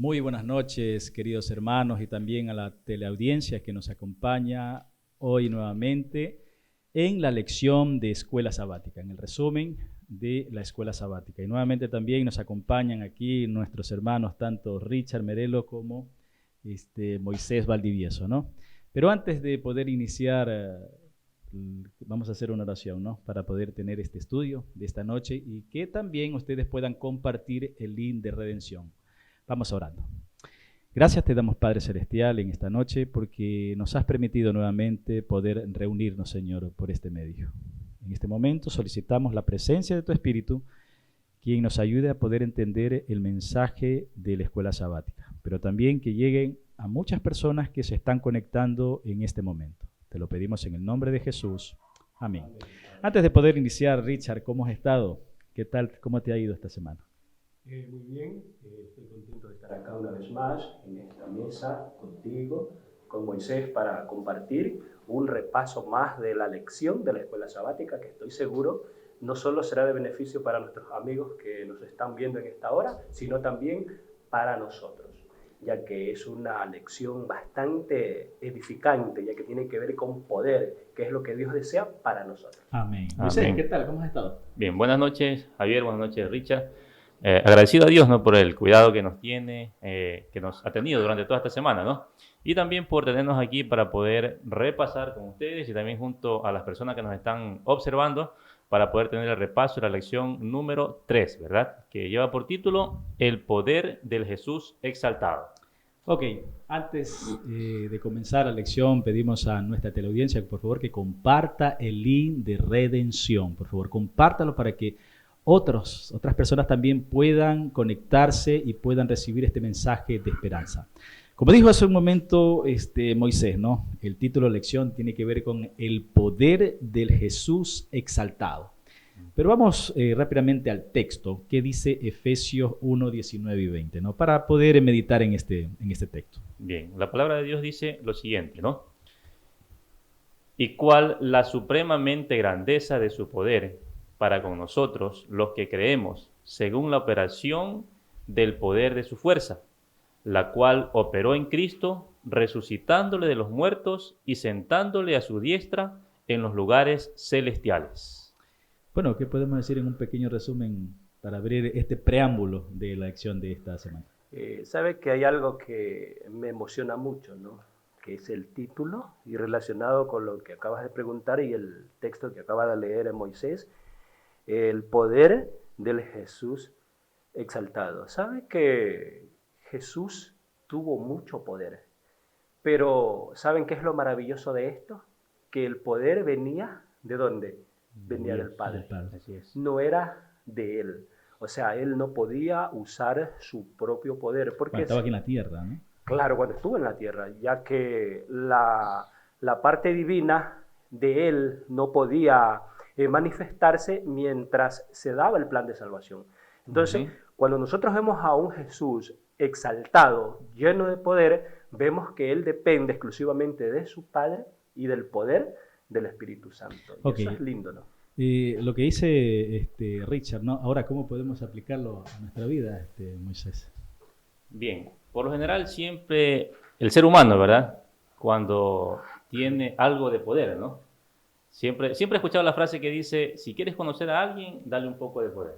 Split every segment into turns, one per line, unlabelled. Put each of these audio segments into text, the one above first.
Muy buenas noches, queridos hermanos, y también a la teleaudiencia que nos acompaña hoy nuevamente en la lección de Escuela Sabática, en el resumen de la Escuela Sabática. Y nuevamente también nos acompañan aquí nuestros hermanos, tanto Richard Merelo como Moisés Valdivieso, ¿no? Pero antes de poder iniciar, vamos a hacer una oración, ¿no? Para poder tener este estudio de esta noche y que también ustedes puedan compartir el link de redención. Vamos orando. Gracias te damos, Padre Celestial, en esta noche porque nos has permitido nuevamente poder reunirnos, Señor, por este medio. En este momento solicitamos la presencia de tu Espíritu, quien nos ayude a poder entender el mensaje de la Escuela Sabática, pero también que lleguen a muchas personas que se están conectando en este momento. Te lo pedimos en el nombre de Jesús. Amén. Antes de poder iniciar, Richard, ¿cómo has estado? ¿Qué tal? ¿Cómo te ha ido esta semana?
Muy bien, estoy contento de estar acá una vez más en esta mesa contigo, con Moisés, para compartir un repaso más de la lección de la Escuela Sabática, que estoy seguro no solo será de beneficio para nuestros amigos que nos están viendo en esta hora, sino también para nosotros, ya que es una lección bastante edificante, ya que tiene que ver con poder, que es lo que Dios desea para nosotros.
Amén. Moisés, ¿qué tal? ¿Cómo has estado?
Bien, buenas noches, Javier, buenas noches, Richard. Agradecido a Dios, ¿no?, por el cuidado que nos tiene, que nos ha tenido durante toda esta semana, ¿no? Y también por tenernos aquí para poder repasar con ustedes y también junto a las personas que nos están observando para poder tener el repaso de la lección número 3, ¿verdad? Que lleva por título El poder del Jesús exaltado.
Ok, antes de comenzar la lección pedimos a nuestra teleaudiencia, por favor, que comparta el link de redención. Por favor, compártalo para que otras personas también puedan conectarse y puedan recibir este mensaje de esperanza. Como dijo hace un momento Moisés, ¿no? El título de la lección tiene que ver con el poder del Jesús exaltado. Pero vamos rápidamente al texto que dice Efesios 1, 19 y 20, ¿no? Para poder meditar en este texto.
Bien, la palabra de Dios dice lo siguiente, ¿no? Y cuál la supremamente grandeza de su poder para con nosotros, los que creemos, según la operación del poder de su fuerza, la cual operó en Cristo, resucitándole de los muertos y sentándole a su diestra en los lugares celestiales.
Bueno, ¿qué podemos decir en un pequeño resumen para abrir este preámbulo de la lección de esta semana?
Sabe que hay algo que me emociona mucho, ¿no? Que es el título y relacionado con lo que acabas de preguntar y el texto que acaba de leer en Moisés, el poder del Jesús exaltado. ¿Sabe que Jesús tuvo mucho poder? Pero ¿saben qué es lo maravilloso de esto? Que el poder venía ¿de dónde? Venía del Padre.
Así es.
No era de él. O sea, él no podía usar su propio poder. Porque
cuando estaba aquí en la tierra, ¿no?
Claro, cuando estuvo en la tierra, ya que la parte divina de él no podía manifestarse mientras se daba el plan de salvación. Entonces, cuando nosotros vemos a un Jesús exaltado, lleno de poder, vemos que él depende exclusivamente de su Padre y del poder del Espíritu Santo. Y eso es lindo, ¿no?
Lo que dice Richard, ¿no? Ahora, ¿cómo podemos aplicarlo a nuestra vida, Moisés?
Bien, por lo general siempre el ser humano, ¿verdad?, cuando tiene algo de poder, ¿no? Siempre he escuchado la frase que dice, si quieres conocer a alguien, dale un poco de poder.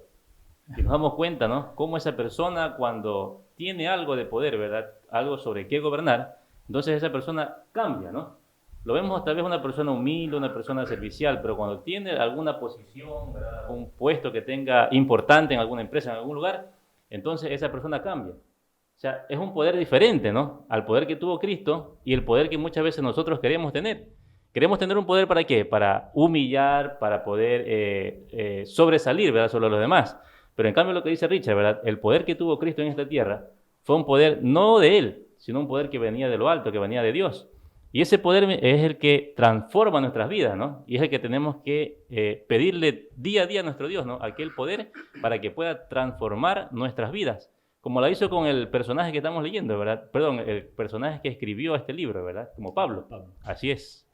Y nos damos cuenta, ¿no?, cómo esa persona cuando tiene algo de poder, ¿verdad?, algo sobre qué gobernar, entonces esa persona cambia, ¿no? Lo vemos tal vez una persona humilde, una persona servicial, pero cuando tiene alguna posición, ¿verdad?, un puesto que tenga importante en alguna empresa, en algún lugar, entonces esa persona cambia. O sea, es un poder diferente, ¿no?, al poder que tuvo Cristo y el poder que muchas veces nosotros queremos tener. Queremos tener un poder ¿para qué? Para humillar, para poder sobresalir, ¿verdad?, sobre los demás. Pero en cambio lo que dice Richard, ¿verdad?, el poder que tuvo Cristo en esta tierra fue un poder no de él, sino un poder que venía de lo alto, que venía de Dios. Y ese poder es el que transforma nuestras vidas, ¿no? Y es el que tenemos que pedirle día a día a nuestro Dios, ¿no?, aquel poder para que pueda transformar nuestras vidas. Como lo hizo con el personaje que estamos leyendo, ¿verdad? Perdón, el personaje que escribió este libro, ¿verdad? Como Pablo. Así es.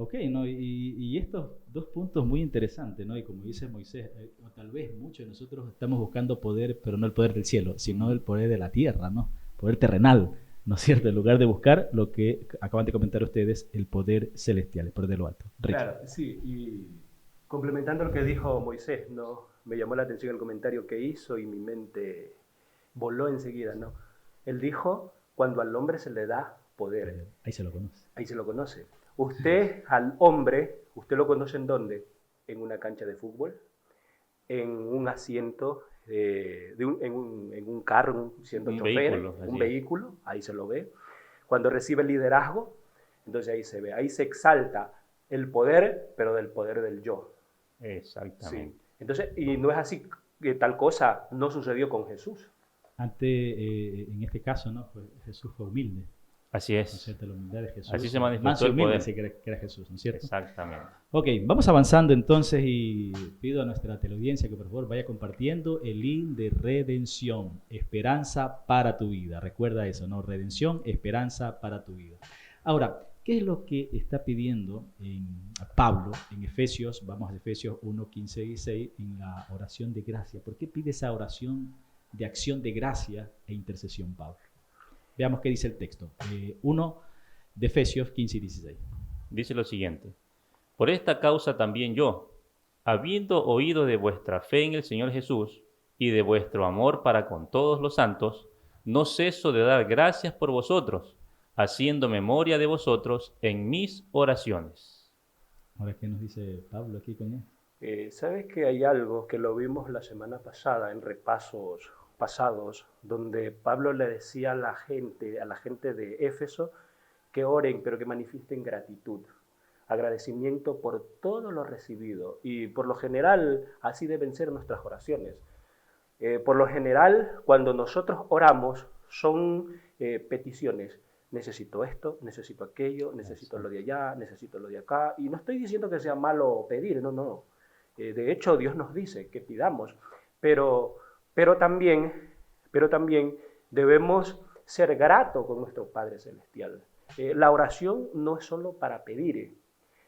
Ok, ¿no? Y estos dos puntos muy interesantes, ¿no? Y como dice Moisés, o tal vez muchos de nosotros estamos buscando poder, pero no el poder del cielo, sino el poder de la tierra, ¿no? poder terrenal, ¿no es cierto? En lugar de buscar lo que acaban de comentar ustedes, el poder celestial, el poder de lo alto. Richard.
Claro, sí, y complementando lo que dijo Moisés, ¿no? Me llamó la atención el comentario que hizo y mi mente voló enseguida, ¿no? Él dijo, cuando al hombre se le da poder.
Ahí se lo conoce.
Ahí se lo conoce. Usted al hombre, ¿usted lo conoce en dónde? En una cancha de fútbol, en un asiento, en un carro, siendo
Un
chofer,
vehículo, así
un
es.
vehículo, ahí se lo ve. Cuando recibe el liderazgo, entonces ahí se ve, ahí se exalta el poder, pero del poder del yo.
Exactamente.
Sí. Entonces, y no es así que tal cosa no sucedió con Jesús.
Antes, en este caso, ¿no? Jesús fue humilde,
Así
¿no es
es.
cierto? La humildad de Jesús.
Así se manifestó
Manso y
el
humilde,
poder.
sí que era Jesús, ¿no es cierto?
Exactamente.
Ok, vamos avanzando entonces y pido a nuestra teleaudiencia que por favor vaya compartiendo el link de redención, esperanza para tu vida. Recuerda eso, ¿no? Redención, esperanza para tu vida. Ahora, ¿qué es lo que está pidiendo Pablo en Efesios? Vamos a Efesios 1, 15 y 16, en la oración de gracia. ¿Por qué pide esa oración de acción de gracia e intercesión, Pablo? Veamos qué dice el texto. 1 de Efesios 15 y 16.
Dice lo siguiente: por esta causa también yo, habiendo oído de vuestra fe en el Señor Jesús y de vuestro amor para con todos los santos, no ceso de dar gracias por vosotros, haciendo memoria de vosotros en mis oraciones.
Ahora, ¿qué nos dice Pablo aquí con él?
¿Sabes que hay algo que lo vimos la semana pasada en repasos pasados, donde Pablo le decía a la gente de Éfeso que oren, pero que manifiesten gratitud, agradecimiento por todo lo recibido? Y por lo general, así deben ser nuestras oraciones. Por lo general, cuando nosotros oramos, son peticiones. Necesito esto, necesito aquello, necesito lo de allá, necesito lo de acá. Y no estoy diciendo que sea malo pedir, no. De hecho, Dios nos dice que pidamos, pero también debemos ser gratos con nuestro Padre Celestial. La oración no es solo para pedir,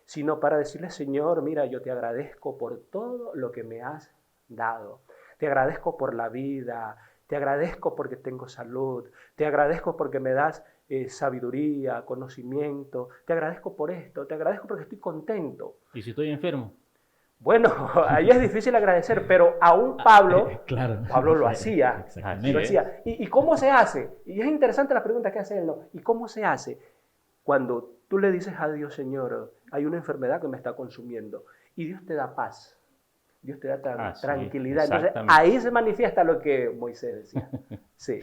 sino para decirle, Señor, mira, yo te agradezco por todo lo que me has dado. Te agradezco por la vida, te agradezco porque tengo salud, te agradezco porque me das sabiduría, conocimiento, te agradezco por esto, te agradezco porque estoy contento.
¿Y si estoy enfermo?
Bueno, ahí es difícil agradecer, pero aún Pablo,
Claro.
Pablo lo hacía.
Exactamente.
Lo hacía. ¿Y cómo se hace? Y es interesante la pregunta que hace él, ¿no? ¿Y cómo se hace? Cuando tú le dices a Dios, Señor, hay una enfermedad que me está consumiendo, y Dios te da paz, Dios te da tranquilidad. Entonces, ahí se manifiesta lo que Moisés decía. Sí.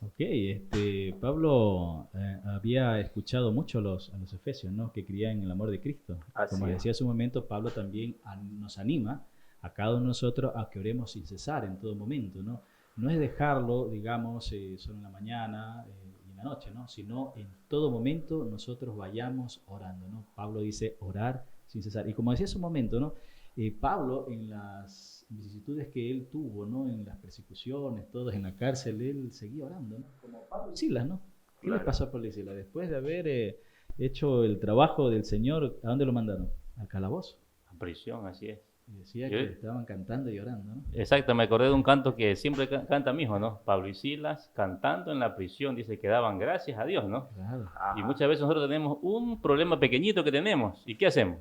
Ok, Pablo había escuchado mucho a los efesios, ¿no? Que creían en el amor de Cristo. Como decía hace un momento, Pablo también nos anima a cada uno de nosotros a que oremos sin cesar en todo momento, ¿no? No es dejarlo, digamos, solo en la mañana y en la noche, ¿no? Sino en todo momento nosotros vayamos orando, ¿no? Pablo dice orar sin cesar. Y como decía hace un momento, ¿no? Pablo, en las vicisitudes que él tuvo, ¿no? En las persecuciones, todos en la cárcel, él seguía orando, ¿no? Como Pablo y Silas, ¿no? ¿Qué les pasó a Pablo y Silas? Después de haber hecho el trabajo del Señor, ¿a dónde lo mandaron? Al calabozo.
A prisión, así es.
Y decía que estaban cantando y orando, ¿no?
Exacto, me acordé de un canto que siempre canta mi hijo, ¿no? Pablo y Silas cantando en la prisión, dice que daban gracias a Dios, ¿no?
Claro.
Y muchas veces nosotros tenemos un problema pequeñito que tenemos. ¿Y qué hacemos?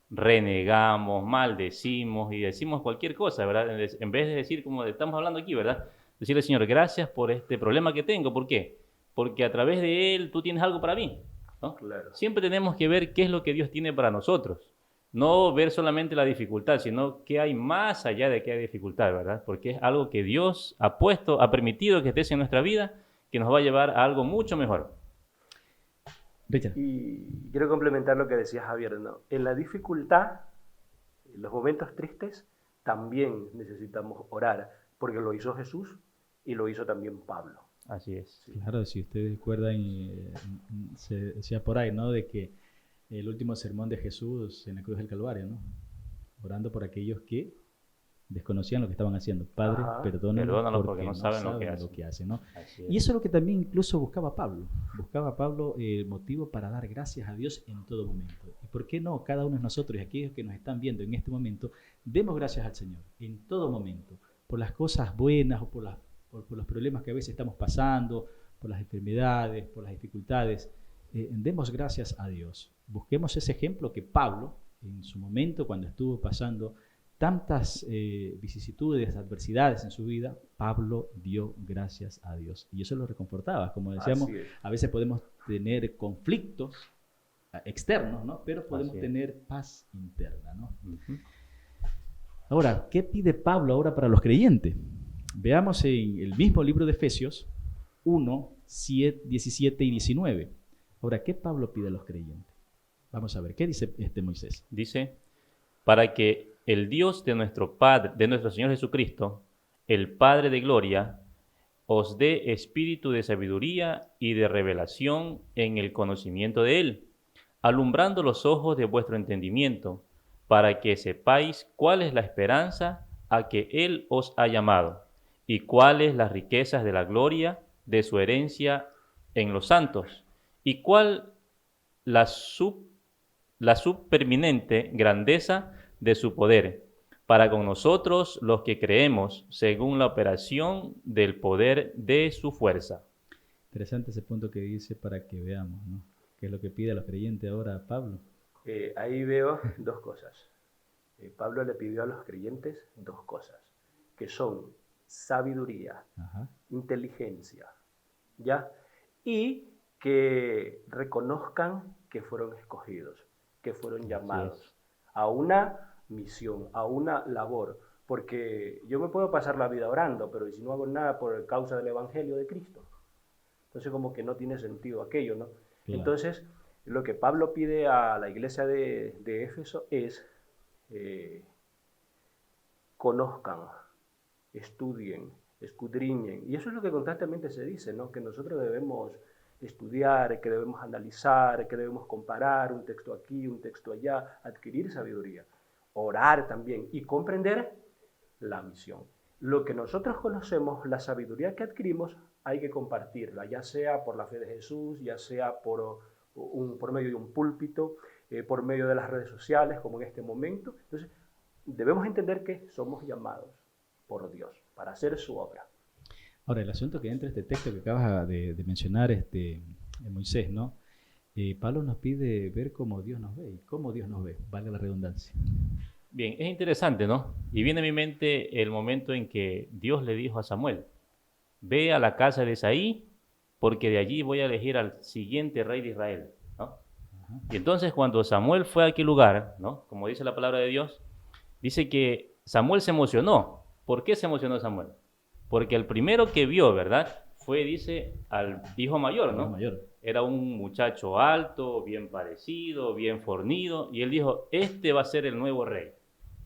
Renegamos, maldecimos y decimos cualquier cosa, ¿verdad? En vez de decir como estamos hablando aquí, ¿verdad? Decirle, Señor, gracias por este problema que tengo. ¿Por qué? Porque a través de él tú tienes algo para mí, ¿no?
Claro.
Siempre tenemos que ver qué es lo que Dios tiene para nosotros. No ver solamente la dificultad, sino qué hay más allá de que hay dificultad, ¿verdad? Porque es algo que Dios ha puesto, ha permitido que esté en nuestra vida, que nos va a llevar a algo mucho mejor.
Richard.
Y quiero complementar lo que decía Javier, ¿no? En la dificultad, en los momentos tristes, también necesitamos orar, porque lo hizo Jesús y lo hizo también Pablo.
Así es.
Sí.
Claro, si ustedes recuerdan, se decía por ahí, ¿no? De que el último sermón de Jesús en la cruz del Calvario, ¿no? Orando por aquellos que desconocían lo que estaban haciendo. Padre, perdónalos porque no saben lo que hacen, ¿no? Y eso es lo que también incluso buscaba Pablo. Buscaba Pablo el motivo para dar gracias a Dios en todo momento. ¿Y por qué no? Cada uno de nosotros y aquellos que nos están viendo en este momento, demos gracias al Señor en todo momento, por las cosas buenas o por por los problemas que a veces estamos pasando, por las enfermedades, por las dificultades, demos gracias a Dios. Busquemos ese ejemplo que Pablo, en su momento, cuando estuvo pasando tantas vicisitudes, adversidades en su vida, Pablo dio gracias a Dios. Y eso lo reconfortaba. Como decíamos, a veces podemos tener conflictos externos, ¿no? Pero podemos tener paz interna, ¿no? Ahora, ¿qué pide Pablo ahora para los creyentes? Veamos en el mismo libro de Efesios 1, 17 y 19. Ahora, ¿qué Pablo pide a los creyentes? Vamos a ver, ¿qué dice Moisés?
Dice, para que el Dios de nuestro Padre, de nuestro Señor Jesucristo, el Padre de gloria, os dé espíritu de sabiduría y de revelación en el conocimiento de Él, alumbrando los ojos de vuestro entendimiento, para que sepáis cuál es la esperanza a que Él os ha llamado, y cuáles las riquezas de la gloria de su herencia en los santos, y cuál la superminente grandeza de su poder, para con nosotros los que creemos, según la operación del poder de su fuerza.
Interesante ese punto que dice para que veamos, ¿no? ¿Qué es lo que pide a los creyentes ahora Pablo?
Ahí veo dos cosas. Pablo le pidió a los creyentes dos cosas, que son sabiduría, inteligencia, ¿ya? Y que reconozcan que fueron escogidos, que fueron llamados a una misión, a una labor. Porque yo me puedo pasar la vida orando, pero si no hago nada por causa del Evangelio de Cristo, entonces como que no tiene sentido aquello, ¿no? Claro. Entonces, lo que Pablo pide a la iglesia de Éfeso es conozcan, estudien, escudriñen. Y eso es lo que constantemente se dice, ¿no? Que nosotros debemos estudiar, que debemos analizar, que debemos comparar un texto aquí, un texto allá, adquirir sabiduría, orar también y comprender la misión. Lo que nosotros conocemos, la sabiduría que adquirimos, hay que compartirla, ya sea por la fe de Jesús, ya sea por medio de un púlpito, por medio de las redes sociales, como en este momento. Entonces, debemos entender que somos llamados por Dios para hacer su obra.
Ahora, el asunto que entra este texto que acabas de mencionar, Moisés, ¿no? Pablo nos pide ver cómo Dios nos ve, y cómo Dios nos ve, valga la redundancia.
Bien, es interesante, ¿no? Y viene a mi mente el momento en que Dios le dijo a Samuel, ve a la casa de Isaí, porque de allí voy a elegir al siguiente rey de Israel, ¿no? Y entonces cuando Samuel fue a aquel lugar, ¿no? Como dice la palabra de Dios, dice que Samuel se emocionó. ¿Por qué se emocionó Samuel? Porque el primero que vio, ¿verdad? Fue, dice, al hijo mayor, ¿no? Mayor. Era un muchacho alto, bien parecido, bien fornido, y él dijo, este va a ser el nuevo rey.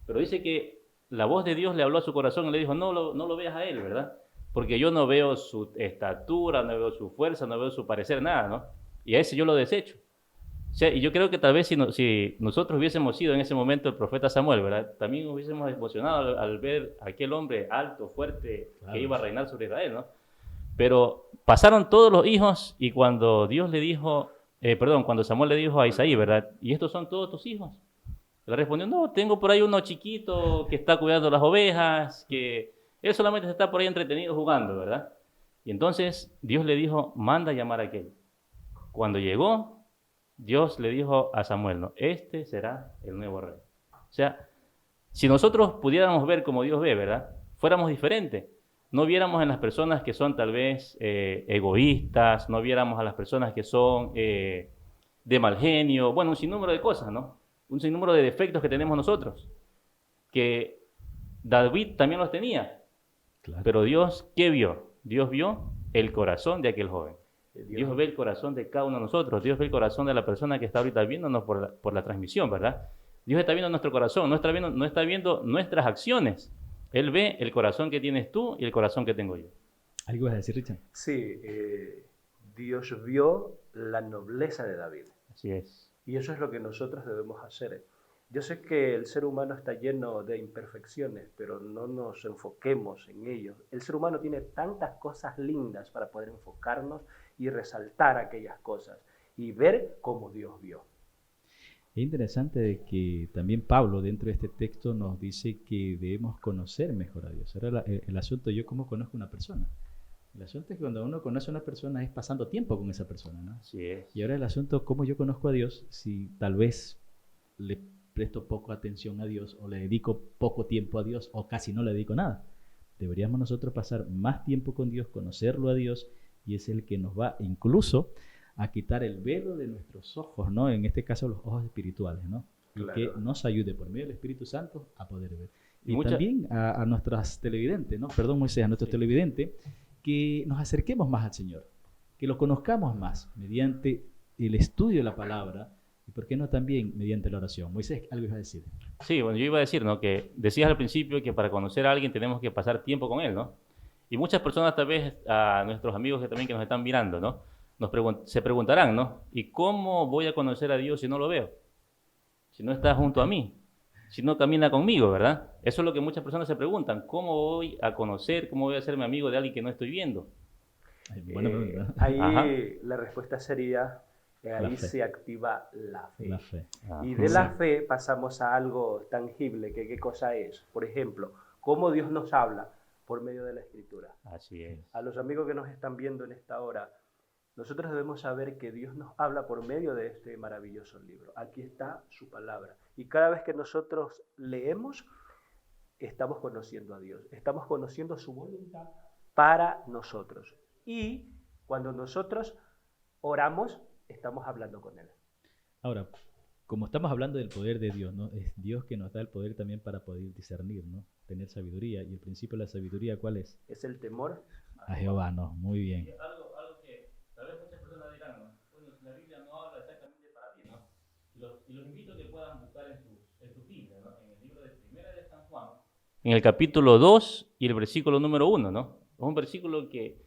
Pero dice que la voz de Dios le habló a su corazón y le dijo, no lo veas a él, ¿verdad? Porque yo no veo su estatura, no veo su fuerza, no veo su parecer, nada, ¿no? Y a ese yo lo desecho. O sea, y yo creo que tal vez si nosotros hubiésemos sido en ese momento el profeta Samuel, ¿verdad? También nos hubiésemos emocionado al ver a aquel hombre alto, fuerte, claro, que iba a reinar sobre Israel, ¿no? Pero pasaron todos los hijos y cuando Dios le dijo, cuando Samuel le dijo a Isaí, ¿verdad? ¿Y estos son todos tus hijos? Le respondió, no, tengo por ahí uno chiquito que está cuidando las ovejas, que él solamente está por ahí entretenido jugando, ¿verdad? Y entonces Dios le dijo, manda a llamar a aquel. Cuando llegó, Dios le dijo a Samuel, no, este será el nuevo rey. O sea, si nosotros pudiéramos ver como Dios ve, ¿verdad? Fuéramos diferentes. No viéramos en las personas que son tal vez egoístas, no viéramos a las personas que son de mal genio, bueno, un sinnúmero de cosas, ¿no? Un sinnúmero de defectos que tenemos nosotros, que David también los tenía. Claro. Pero Dios, ¿qué vio? Dios vio el corazón de aquel joven. Dios ve el corazón de cada uno de nosotros. Dios ve el corazón de la persona que está ahorita viéndonos por la transmisión, ¿verdad? Dios está viendo nuestro corazón, no está viendo nuestras acciones. Él ve el corazón que tienes tú y el corazón que tengo yo.
¿Algo vas a decir, Richard?
Sí, Dios vio la nobleza de David.
Así es.
Y eso es lo que nosotros debemos hacer. Yo sé que el ser humano está lleno de imperfecciones, pero no nos enfoquemos en ello. El ser humano tiene tantas cosas lindas para poder enfocarnos y resaltar aquellas cosas y ver cómo Dios vio.
Es interesante de que también Pablo dentro de este texto nos dice que debemos conocer mejor a Dios. Ahora el asunto, ¿yo cómo conozco a una persona? El asunto es que cuando uno conoce a una persona es pasando tiempo con esa persona, ¿no?
Así es.
Y ahora el asunto, ¿cómo yo conozco a Dios si tal vez le presto poco atención a Dios o le dedico poco tiempo a Dios o casi no le dedico nada? Deberíamos nosotros pasar más tiempo con Dios, conocerlo a Dios, y es el que nos va incluso a quitar el velo de nuestros ojos, ¿no? En este caso los ojos espirituales, ¿no? Y
Claro.
que nos ayude por medio del Espíritu Santo a poder ver.
Y
Y también a nuestras televidentes, ¿no? Perdón, Moisés, a nuestros televidentes, que nos acerquemos más al Señor, que lo conozcamos más mediante el estudio de la palabra y, ¿por qué no, también mediante la oración? Moisés, algo iba a decir.
Sí, bueno, yo iba a decir, ¿no? Que decías al principio que para conocer a alguien tenemos que pasar tiempo con él, ¿no? Y muchas personas, tal vez, a nuestros amigos que nos están mirando, ¿no? Se preguntarán, ¿no? ¿Y cómo voy a conocer a Dios si no lo veo? Si no está junto a mí, si no camina conmigo, ¿verdad? Eso es lo que muchas personas se preguntan. ¿Cómo voy a conocer, cómo voy a hacerme amigo de alguien que no estoy viendo?
Buena pregunta.
Ahí
Ajá.
la respuesta sería, ahí
fe.
se activa la fe.
La fe.
Y de la fe pasamos a algo tangible, que qué cosa es. Por ejemplo, cómo Dios nos habla por medio de la Escritura.
Así es.
A los amigos que nos están viendo en esta hora, nosotros debemos saber que Dios nos habla por medio de este maravilloso libro. Aquí está su palabra. Y cada vez que nosotros leemos, estamos conociendo a Dios. Estamos conociendo su voluntad para nosotros. Y cuando nosotros oramos, estamos hablando con Él.
Ahora, como estamos hablando del poder de Dios, ¿no? Es Dios que nos da el poder también para poder discernir, ¿no? Tener sabiduría. Y el principio de la sabiduría, ¿cuál es?
Es el temor
A Jehová, ¿no? Muy bien.
Algo que tal vez muchas personas dirán, ¿no? Bueno, la Biblia no habla exactamente para ti, ¿no? Y los invito a que puedan buscar en sus Biblias, ¿no? En el libro de Primera de San Juan, en el capítulo 2 y el versículo número 1, ¿no? Es un versículo que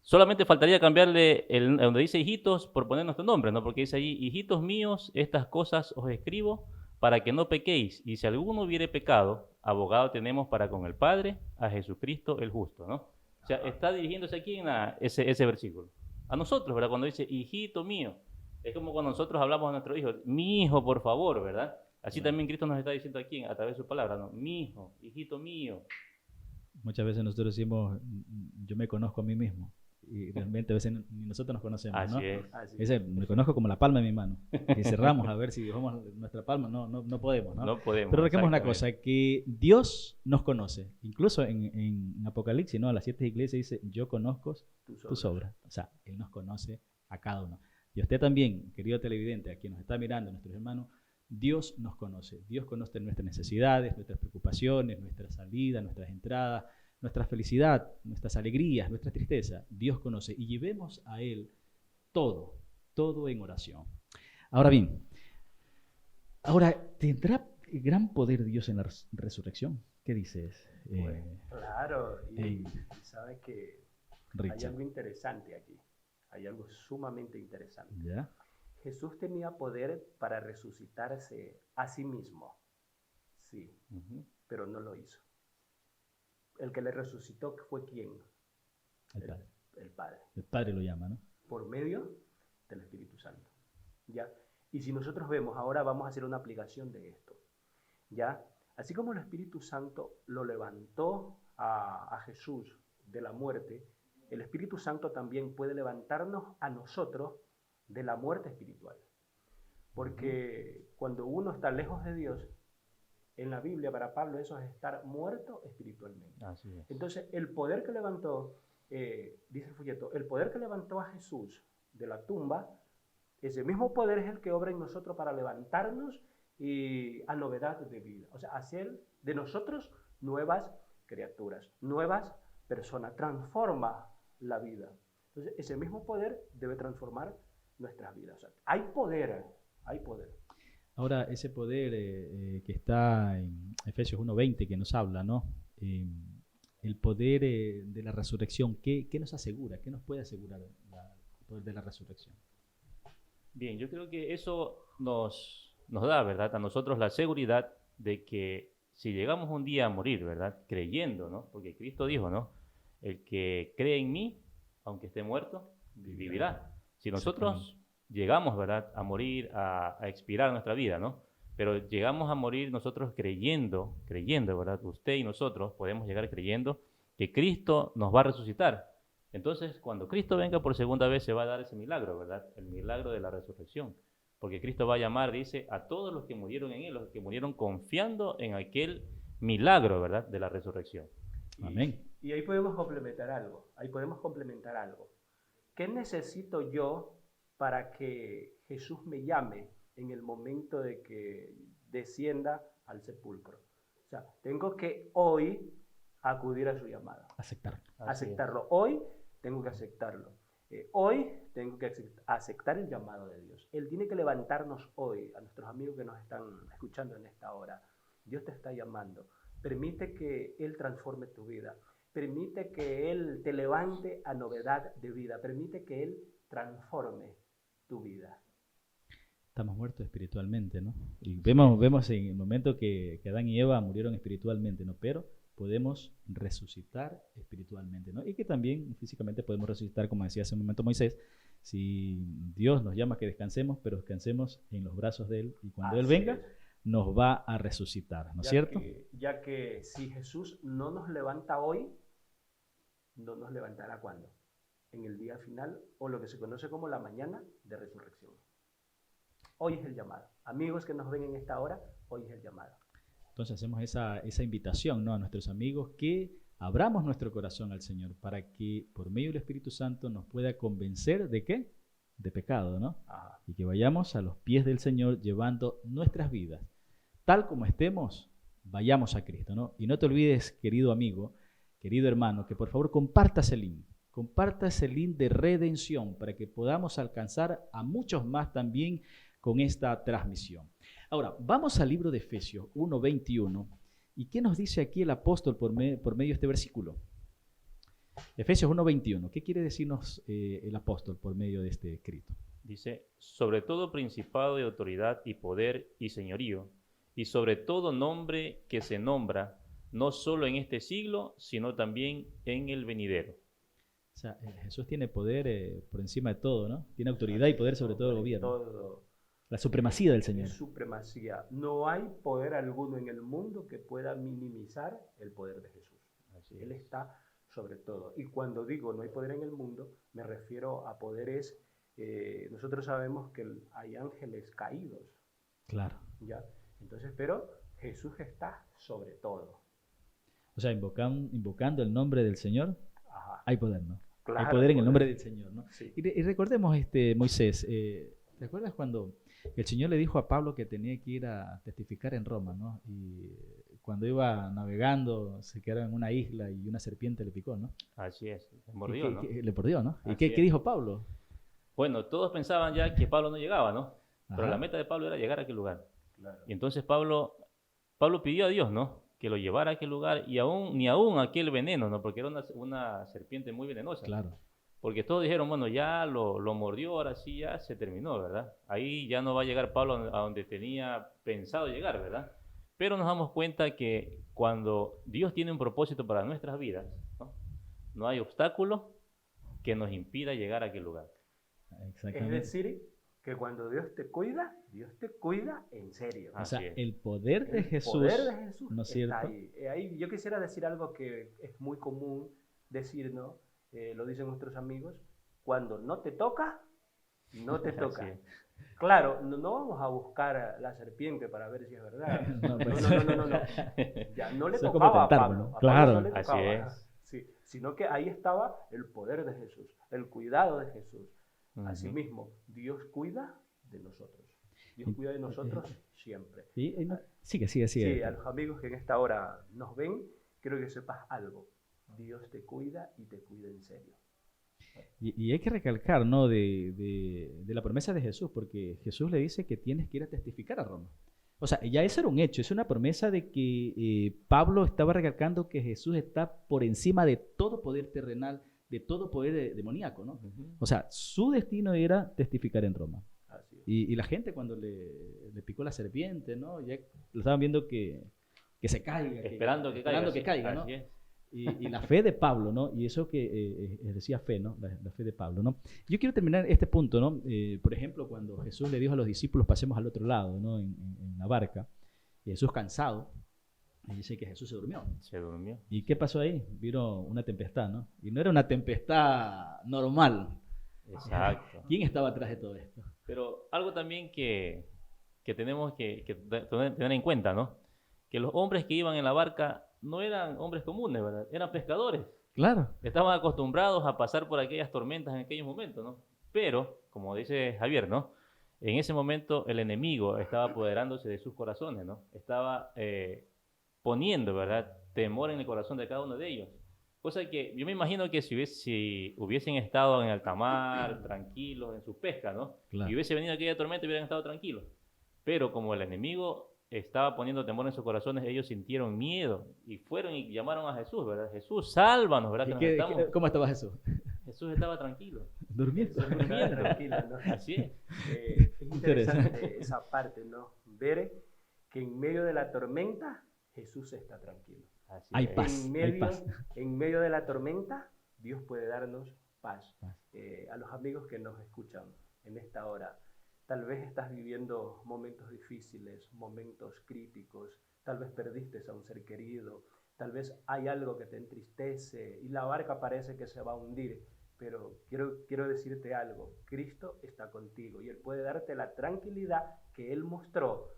solamente faltaría cambiarle donde dice hijitos por poner nuestro nombre, ¿no? Porque dice ahí, hijitos míos, estas cosas os escribo para que no pequéis. Y si alguno hubiere pecado, abogado tenemos para con el Padre, a Jesucristo el justo, ¿no? O sea, está dirigiéndose aquí en ese versículo. A nosotros, ¿verdad? Cuando dice, hijito mío. Es como cuando nosotros hablamos a nuestro hijo, mi hijo, por favor, ¿verdad? Así también Cristo nos está diciendo aquí a través de su palabra, ¿no? Mi hijo, hijito mío.
Muchas veces nosotros decimos, yo me conozco a mí mismo. Y realmente a veces ni nosotros nos conocemos, ¿no?
Así es.
Así.
Ese, me conozco como la palma de mi mano. Y cerramos a ver si dejamos nuestra palma. No podemos, ¿no?
No podemos.
Pero recordemos una
exactamente.
cosa, que Dios nos conoce. Incluso en Apocalipsis, ¿no? A las 7 iglesias dice, yo conozco tus obras. O sea, Él nos conoce a cada uno. Y usted también, querido televidente, a quien nos está mirando, nuestros hermanos, Dios nos conoce. Dios conoce nuestras necesidades, nuestras preocupaciones, nuestras salidas, nuestras entradas, nuestra felicidad, nuestras alegrías, nuestra tristeza. Dios conoce y llevemos a Él todo en oración. Ahora bien, ¿tendrá gran poder Dios en la resurrección? ¿Qué dices?
Bueno, claro, y sabe que hay
Richard.
algo interesante aquí, hay algo sumamente interesante.
¿Ya?
Jesús tenía poder para resucitarse a sí mismo, sí, pero no lo hizo. El que le resucitó fue ¿quién?
El Padre.
El Padre.
El Padre lo llama, ¿no?
Por medio del Espíritu Santo. ¿Ya? Y si nosotros vemos, ahora vamos a hacer una aplicación de esto. ¿Ya? Así como el Espíritu Santo lo levantó a Jesús de la muerte, el Espíritu Santo también puede levantarnos a nosotros de la muerte espiritual. Porque cuando uno está lejos de Dios, en la Biblia para Pablo eso es estar muerto espiritualmente.
Así es.
Entonces el poder que levantó, dice el folleto, el poder que levantó a Jesús de la tumba, ese mismo poder es el que obra en nosotros para levantarnos y a novedad de vida. O sea, hacer de nosotros nuevas criaturas, nuevas personas, transforma la vida. Entonces ese mismo poder debe transformar nuestras vidas. O sea, hay poder, hay poder.
Ahora, ese poder que está en Efesios 1:20 que nos habla, ¿no? El poder de la resurrección, ¿qué nos asegura? ¿Qué nos puede asegurar el poder de la resurrección?
Bien, yo creo que eso nos da, ¿verdad? A nosotros la seguridad de que si llegamos un día a morir, ¿verdad? Creyendo, ¿no? Porque Cristo dijo, ¿no? El que cree en mí, aunque esté muerto, vivirá. Si nosotros llegamos, ¿verdad?, a morir, a expirar nuestra vida, ¿no? Pero llegamos a morir nosotros creyendo, ¿verdad? Usted y nosotros podemos llegar creyendo que Cristo nos va a resucitar. Entonces, cuando Cristo venga por segunda vez, se va a dar ese milagro, ¿verdad? El milagro de la resurrección. Porque Cristo va a llamar, dice, a todos los que murieron en Él, los que murieron confiando en aquel milagro, ¿verdad?, de la resurrección.
Amén.
Y ahí podemos complementar algo. ¿Qué necesito yo para que Jesús me llame en el momento de que descienda al sepulcro? O sea, tengo que hoy acudir a su llamada. Aceptarlo. Hoy tengo que aceptarlo. Hoy tengo que aceptar el llamado de Dios. Él tiene que levantarnos hoy, a nuestros amigos que nos están escuchando en esta hora. Dios te está llamando. Permite que Él transforme tu vida. Permite que Él te levante a novedad de vida. Permite que Él transforme tu vida.
Estamos muertos espiritualmente, ¿no? Y vemos en el momento que Adán y Eva murieron espiritualmente, ¿no? Pero podemos resucitar espiritualmente, ¿no? Y que también físicamente podemos resucitar, como decía hace un momento Moisés, si Dios nos llama a que descansemos, pero descansemos en los brazos de Él, y cuando Él venga, nos va a resucitar, ¿no es cierto?
Ya que si Jesús no nos levanta hoy, no nos levantará ¿cuándo? En el día final, o lo que se conoce como la mañana de resurrección. Hoy es el llamado. Amigos que nos ven en esta hora, hoy es el llamado.
Entonces hacemos esa invitación, ¿no?, a nuestros amigos, que abramos nuestro corazón al Señor para que por medio del Espíritu Santo nos pueda convencer ¿de qué? De pecado, ¿no?
Ajá.
Y que vayamos a los pies del Señor llevando nuestras vidas. Tal como estemos, vayamos a Cristo, ¿no? Y no te olvides, querido amigo, querido hermano, que por favor comparta ese link de redención para que podamos alcanzar a muchos más también con esta transmisión. Ahora, vamos al libro de Efesios 1:21. ¿Y qué nos dice aquí el apóstol por medio de este versículo? Efesios 1:21. ¿Qué quiere decirnos el apóstol por medio de este escrito?
Dice, sobre todo principado y autoridad y poder y señorío, y sobre todo nombre que se nombra, no solo en este siglo, sino también en el venidero.
O sea, Jesús tiene poder por encima de todo, ¿no? Tiene autoridad y poder sobre todo el gobierno. La supremacía del Señor.
Supremacía. No hay poder alguno en el mundo que pueda minimizar el poder de Jesús. Él está sobre todo. Y cuando digo no hay poder en el mundo, me refiero a poderes. Nosotros sabemos que hay ángeles caídos.
Claro.
¿Ya? Entonces, pero Jesús está sobre todo.
O sea, invocando el nombre del Señor,
Ajá.
hay poder, ¿no?
Claro,
hay poder en el nombre del Señor, ¿no?
Sí.
Y recordemos, Moisés, ¿te acuerdas cuando el Señor le dijo a Pablo que tenía que ir a testificar en Roma, ¿no? Y cuando iba navegando se quedó en una isla y una serpiente le picó, ¿no?
Así es, le mordió, ¿no?
Le mordió, ¿no? ¿Y qué
Así es.
dijo Pablo?
Bueno, todos pensaban ya que Pablo no llegaba, ¿no? Pero
Ajá.
la meta de Pablo era llegar a aquel lugar.
Claro.
Y entonces Pablo pidió a Dios, ¿no?, que lo llevara a aquel lugar, y ni aún aquel veneno, ¿no?, porque era una serpiente muy venenosa.
Claro.
Porque todos dijeron, bueno, ya lo mordió, ahora sí ya se terminó, ¿verdad? Ahí ya no va a llegar Pablo a donde tenía pensado llegar, ¿verdad? Pero nos damos cuenta que cuando Dios tiene un propósito para nuestras vidas, no hay obstáculo que nos impida llegar a aquel lugar.
Exactamente.
Es decir, que cuando Dios te cuida en serio.
O sea,
Así es.
el poder de Jesús, ¿no es cierto?
está ahí. Ahí yo quisiera decir algo que es muy común decir, ¿no? Lo dicen nuestros amigos, cuando no te toca, no te toca.
Así es.
Claro, no vamos a buscar la serpiente para ver si es verdad.
No, pues.
No. Ya no le
Eso es
tocaba
como
a
tentarlo,
Pablo.
¿no?
A Pablo
Claro.
no le tocaba.
Así es.
Sí, sino que ahí estaba el poder de Jesús, el cuidado de Jesús.
Ujú.
Asimismo, Dios cuida de nosotros. Dios cuida de nosotros siempre.
Sigue.
Sí, a los amigos que en esta hora nos ven, quiero que sepas algo. Dios te cuida y te cuida en serio.
Y hay que recalcar, ¿no?, de la promesa de Jesús, porque Jesús le dice que tienes que ir a testificar a Roma. O sea, ya eso era un hecho, es una promesa de que Pablo estaba recalcando que Jesús está por encima de todo poder terrenal, de todo poder demoníaco, ¿no?
Ujú.
O sea, su destino era testificar en Roma.
Así es.
Y la gente cuando le picó la serpiente, ¿no?, ya lo estaban viendo que se caiga.
Esperando que caiga.
¿no?
Así es.
Y la fe de Pablo, ¿no? Y eso que decía fe, ¿no? La fe de Pablo, ¿no? Yo quiero terminar este punto, ¿no? Por ejemplo, cuando Jesús le dijo a los discípulos, pasemos al otro lado, ¿no? En la barca, y Jesús cansado, y dice que Jesús se durmió.
Se durmió.
¿Y qué pasó ahí? Vino una tempestad, ¿no? Y no era una tempestad normal.
Exacto.
¿Quién estaba atrás de todo esto?
Pero algo también que tenemos que tener en cuenta, ¿no? Que los hombres que iban en la barca no eran hombres comunes, ¿verdad? Eran pescadores.
Claro.
Estaban acostumbrados a pasar por aquellas tormentas en aquellos momentos, ¿no? Pero, como dice Javier, ¿no? En ese momento el enemigo estaba apoderándose de sus corazones, ¿no? Estaba poniendo, ¿verdad?, temor en el corazón de cada uno de ellos. Cosa que yo me imagino que si hubiesen estado en alta mar, tranquilos en sus pescas, ¿no?
Claro.
Y hubiese venido aquella tormenta, hubieran estado tranquilos. Pero como el enemigo estaba poniendo temor en sus corazones, ellos sintieron miedo y fueron y llamaron a Jesús, ¿verdad? Jesús, sálvanos, ¿verdad?
¿Cómo estaba Jesús?
Jesús estaba tranquilo.
Durmiendo.
Tranquilo, ¿no?
Así es.
Es interesante esa parte, ¿no? Ver que en medio de la tormenta Jesús está tranquilo.
Así
Hay
es.
paz. Hay paz.
En medio de la tormenta, Dios puede darnos paz.
Paz.
A los amigos que nos escuchan en esta hora, tal vez estás viviendo momentos difíciles, momentos críticos, tal vez perdiste a un ser querido, tal vez hay algo que te entristece y la barca parece que se va a hundir, pero quiero decirte algo, Cristo está contigo y Él puede darte la tranquilidad que Él mostró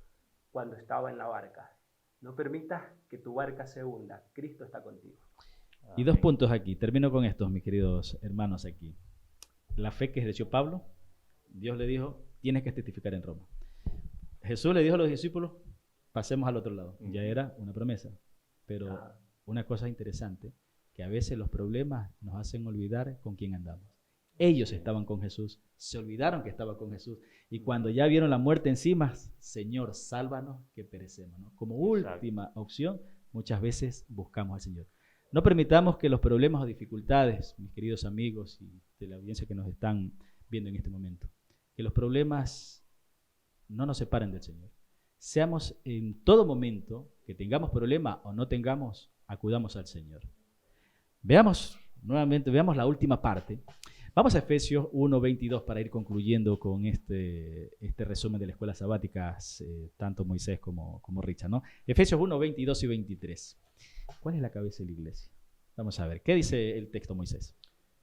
cuando estaba en la barca. No permitas que tu barca se hunda, Cristo está contigo.
Y dos puntos aquí, termino con estos, mis queridos hermanos aquí. La fe que ejerció Pablo, Dios le dijo, tienes que testificar en Roma. Jesús le dijo a los discípulos, pasemos al otro lado. Ya era una promesa. Pero una cosa interesante, que a veces los problemas nos hacen olvidar con quién andamos. Ellos estaban con Jesús, se olvidaron que estaba con Jesús. Y cuando ya vieron la muerte encima, Señor, sálvanos que perecemos, ¿no? Como última opción, muchas veces buscamos al Señor. No permitamos que los problemas o dificultades, mis queridos amigos y de la audiencia que nos están viendo en este momento, que los problemas no nos separen del Señor. Seamos en todo momento, que tengamos problema o no tengamos, acudamos al Señor. Veamos nuevamente, veamos la última parte. Vamos a Efesios 1:22 para ir concluyendo con este resumen de la escuela sabática, tanto Moisés como Richard, ¿no? Efesios 1:22 y 23. ¿Cuál es la cabeza de la iglesia? Vamos a ver, ¿qué dice el texto, Moisés?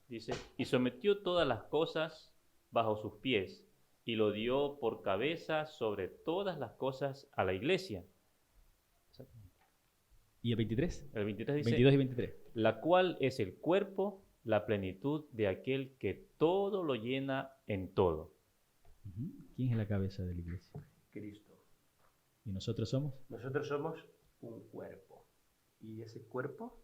Dice, y sometió todas las cosas bajo sus pies, y lo dio por cabeza sobre todas las cosas a la iglesia.
¿Y el 23?
El 23 dice,
22 y 23.
La cual es el cuerpo, la plenitud de aquel que todo lo llena en todo.
¿Quién es la cabeza de la iglesia?
Cristo.
¿Y nosotros somos?
Nosotros somos un cuerpo. Y ese cuerpo,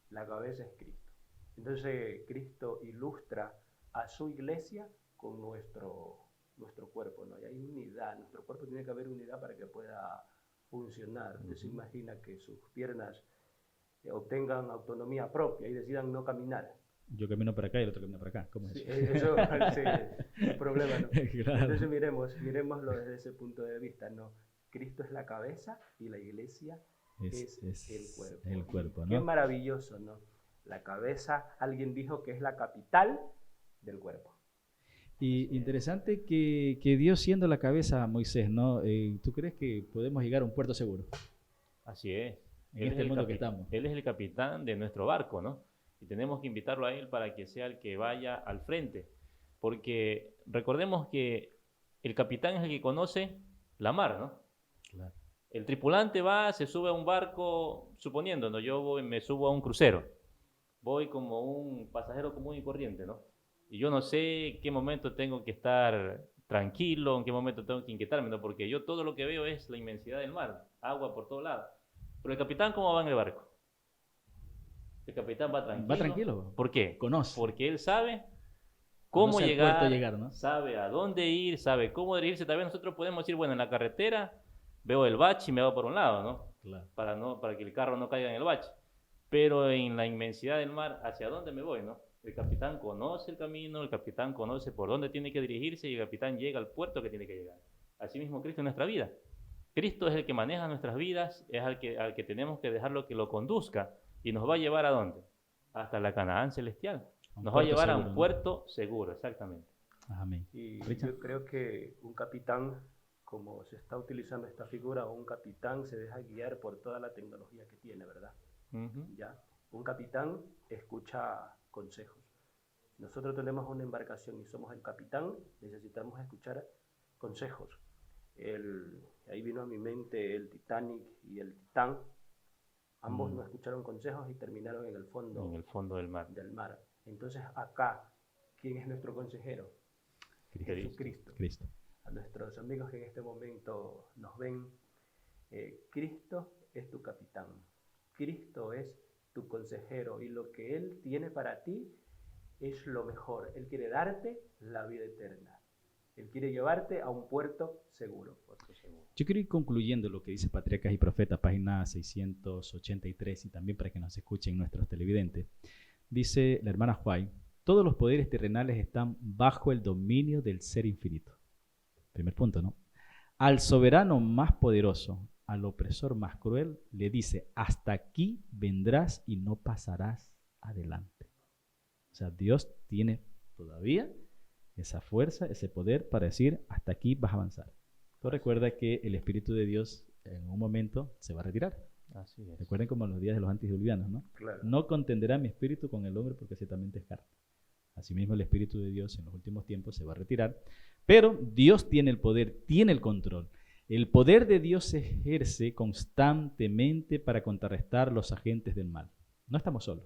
la cabeza es Cristo. Entonces Cristo ilustra a su iglesia con nuestro cuerpo, ¿no? Y hay unidad, nuestro cuerpo tiene que haber unidad para que pueda funcionar. Usted se imagina que sus piernas obtengan autonomía propia y decidan no caminar.
Yo camino para acá y el otro camina para acá. ¿Cómo es
Sí,
eso?
eso es un problema, ¿no?
Claro.
Entonces miremoslo desde ese punto de vista, ¿no? Cristo es la cabeza y la iglesia es el cuerpo.
El cuerpo, ¿no?
Qué maravilloso, ¿no? La cabeza, alguien dijo que es la capital del cuerpo.
Y interesante que Dios siendo la cabeza, Moisés, ¿no? ¿Tú crees que podemos llegar a un puerto seguro?
Así es.
En este mundo que estamos.
Él es el capitán de nuestro barco, ¿no? Y tenemos que invitarlo a él para que sea el que vaya al frente. Porque recordemos que el capitán es el que conoce la mar, ¿no?
Claro.
El tripulante va, se sube a un barco, suponiendo, ¿no? Yo me subo a un crucero. Voy como un pasajero común y corriente, ¿no? Y yo no sé en qué momento tengo que estar tranquilo, en qué momento tengo que inquietarme, ¿no? Porque yo todo lo que veo es la inmensidad del mar, agua por todos lados. Pero el capitán, ¿cómo va en el barco? El capitán va tranquilo.
Va tranquilo.
¿Por qué?
Conoce.
Porque él sabe cómo
Conoce el
llegar,
puerto llegar, ¿no?
sabe a dónde ir, sabe cómo dirigirse. También nosotros podemos decir, bueno, en la carretera veo el bache y me voy por un lado, ¿no?
Claro.
Para que el carro no caiga en el bache. Pero en la inmensidad del mar, ¿hacia dónde me voy, no? El capitán conoce el camino, el capitán conoce por dónde tiene que dirigirse y el capitán llega al puerto que tiene que llegar. Asimismo, Cristo en nuestra vida. Cristo es el que maneja nuestras vidas, es al que tenemos que dejarlo que lo conduzca y nos va a llevar ¿a dónde? Hasta la Canaán celestial. Nos va a llevar a un puerto seguro, exactamente.
Amén.
Y
Richard.
yo creo que un capitán, como se está utilizando esta figura, un capitán se deja guiar por toda la tecnología que tiene, ¿verdad? ¿Ya? Un capitán escucha consejos. Nosotros tenemos una embarcación y somos el capitán, necesitamos escuchar consejos. Ahí vino a mi mente el Titanic y el Titán. Ambos no escucharon consejos y terminaron en el fondo
del mar.
Entonces acá, ¿quién es nuestro consejero?
Cristo.
A nuestros amigos que en este momento nos ven, Cristo es tu capitán. Cristo es tu consejero y lo que Él tiene para ti es lo mejor. Él quiere darte la vida eterna. Él quiere llevarte a un puerto seguro.
Yo quiero ir concluyendo lo que dice Patriarcas y Profetas, página 683, y también para que nos escuchen nuestros televidentes. Dice la hermana White: todos los poderes terrenales están bajo el dominio del Ser Infinito. Primer punto, ¿no? Al soberano más poderoso, al opresor más cruel, le dice: hasta aquí vendrás y no pasarás adelante. O sea, Dios tiene todavía esa fuerza, ese poder para decir: hasta aquí vas a avanzar. Tú recuerda que el Espíritu de Dios en un momento se va a retirar.
Así es.
Recuerden como los días de los antediluvianos, ¿no?
Claro.
No contenderá mi espíritu con el hombre porque ciertamente es carne. Asimismo, el Espíritu de Dios en los últimos tiempos se va a retirar, pero Dios tiene el poder, tiene el control. El poder de Dios se ejerce constantemente para contrarrestar los agentes del mal. No estamos solos.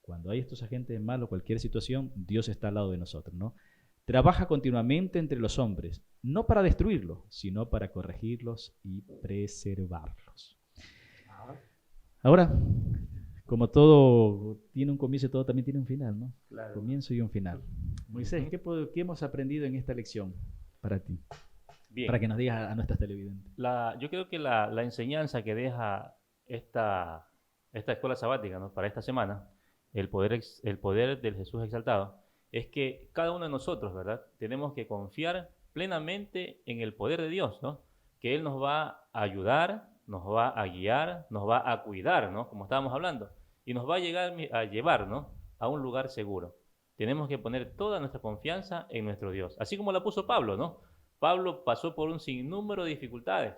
Cuando hay estos agentes del mal o cualquier situación, Dios está al lado de nosotros, ¿no? Trabaja continuamente entre los hombres, no para destruirlos, sino para corregirlos y preservarlos. Ahora, como todo tiene un comienzo y todo también tiene un final, ¿no?
Claro.
Comienzo y un final. Moisés, ¿qué hemos aprendido en esta lección para ti?
Bien.
Para que nos digas a nuestros televidentes.
Yo creo que la enseñanza que deja esta escuela sabática, ¿no?, para esta semana, el poder del Jesús exaltado, es que cada uno de nosotros, ¿verdad?, tenemos que confiar plenamente en el poder de Dios, ¿no? Que Él nos va a ayudar, nos va a guiar, nos va a cuidar, ¿no?, como estábamos hablando, y nos va a llevar, ¿no?, a un lugar seguro. Tenemos que poner toda nuestra confianza en nuestro Dios, así como la puso Pablo, ¿no? Pablo pasó por un sinnúmero de dificultades,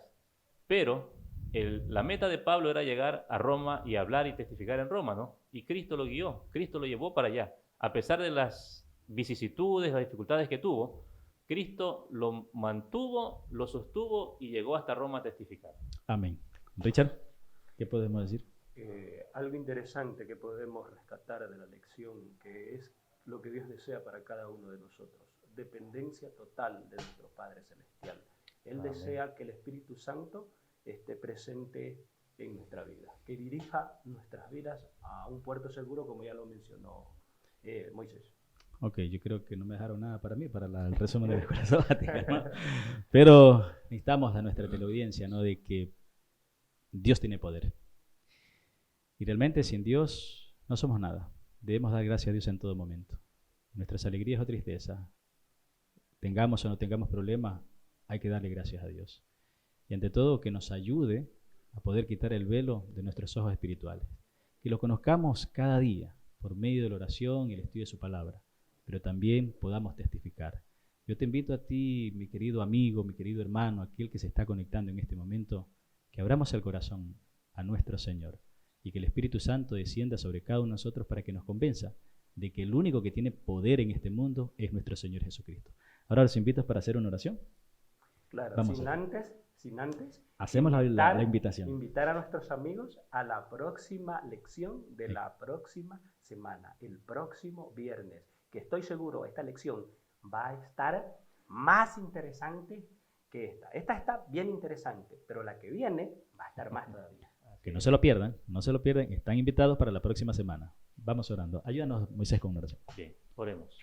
pero la meta de Pablo era llegar a Roma y hablar y testificar en Roma, ¿no? Y Cristo lo guió, Cristo lo llevó para allá. A pesar de las vicisitudes, las dificultades que tuvo, Cristo lo mantuvo, lo sostuvo y llegó hasta Roma a testificar.
Amén. Richard, ¿qué podemos decir?
Algo interesante que podemos rescatar de la lección, que es lo que Dios desea para cada uno de nosotros. Dependencia total de nuestro Padre Celestial. Él
Amén.
desea que el Espíritu Santo esté presente en nuestra vida, que dirija nuestras vidas a un puerto seguro, como ya lo mencionó Moisés.
Ok, yo creo que no me dejaron nada para mí, para el resumen de la escuela sabática, ¿no? Pero necesitamos a nuestra teleaudiencia, ¿no?, de que Dios tiene poder. Y realmente sin Dios no somos nada. Debemos dar gracias a Dios en todo momento. Nuestras alegrías o tristezas, tengamos o no tengamos problemas, hay que darle gracias a Dios. Y ante todo, que nos ayude a poder quitar el velo de nuestros ojos espirituales. Que lo conozcamos cada día por medio de la oración y el estudio de su palabra, pero también podamos testificar. Yo te invito a ti, mi querido amigo, mi querido hermano, aquel que se está conectando en este momento, que abramos el corazón a nuestro Señor y que el Espíritu Santo descienda sobre cada uno de nosotros para que nos convenza de que el único que tiene poder en este mundo es nuestro Señor Jesucristo. Ahora los invito para hacer una oración.
Claro,
Vamos
sin antes
hacemos la invitación.
Invitar a nuestros amigos a la próxima lección de la próxima semana, el próximo viernes, que estoy seguro esta lección va a estar más interesante que esta. Esta está bien interesante, pero la que viene va a estar más todavía.
Que no se lo pierdan, están invitados para la próxima semana. Vamos orando. Ayúdanos, Moisés, con una oración.
Bien, oremos.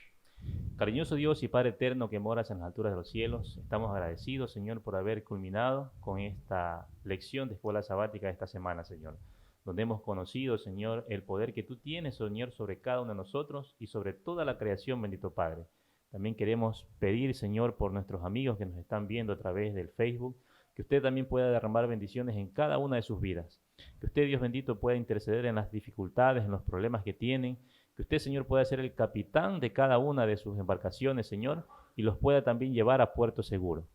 Cariñoso Dios y Padre eterno que moras en las alturas de los cielos, estamos agradecidos, Señor, por haber culminado con esta lección de escuela sabática de esta semana, Señor, donde hemos conocido, Señor, el poder que tú tienes, Señor, sobre cada uno de nosotros y sobre toda la creación, bendito Padre. También queremos pedir, Señor, por nuestros amigos que nos están viendo a través del Facebook, que usted también pueda derramar bendiciones en cada una de sus vidas. Que usted, Dios bendito, pueda interceder en las dificultades, en los problemas que tienen. Que usted, Señor, pueda ser el capitán de cada una de sus embarcaciones, Señor, y los pueda también llevar a puerto seguro.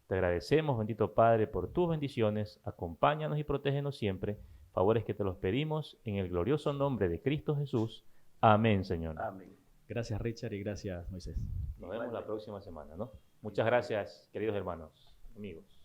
Te agradecemos, bendito Padre, por tus bendiciones. Acompáñanos y protégenos siempre. Favores que te los pedimos en el glorioso nombre de Cristo Jesús. Amén, Señor.
Amén.
Gracias, Richard, y gracias, Moisés.
Nos vemos la próxima semana, ¿no? Muchas gracias, queridos hermanos, amigos.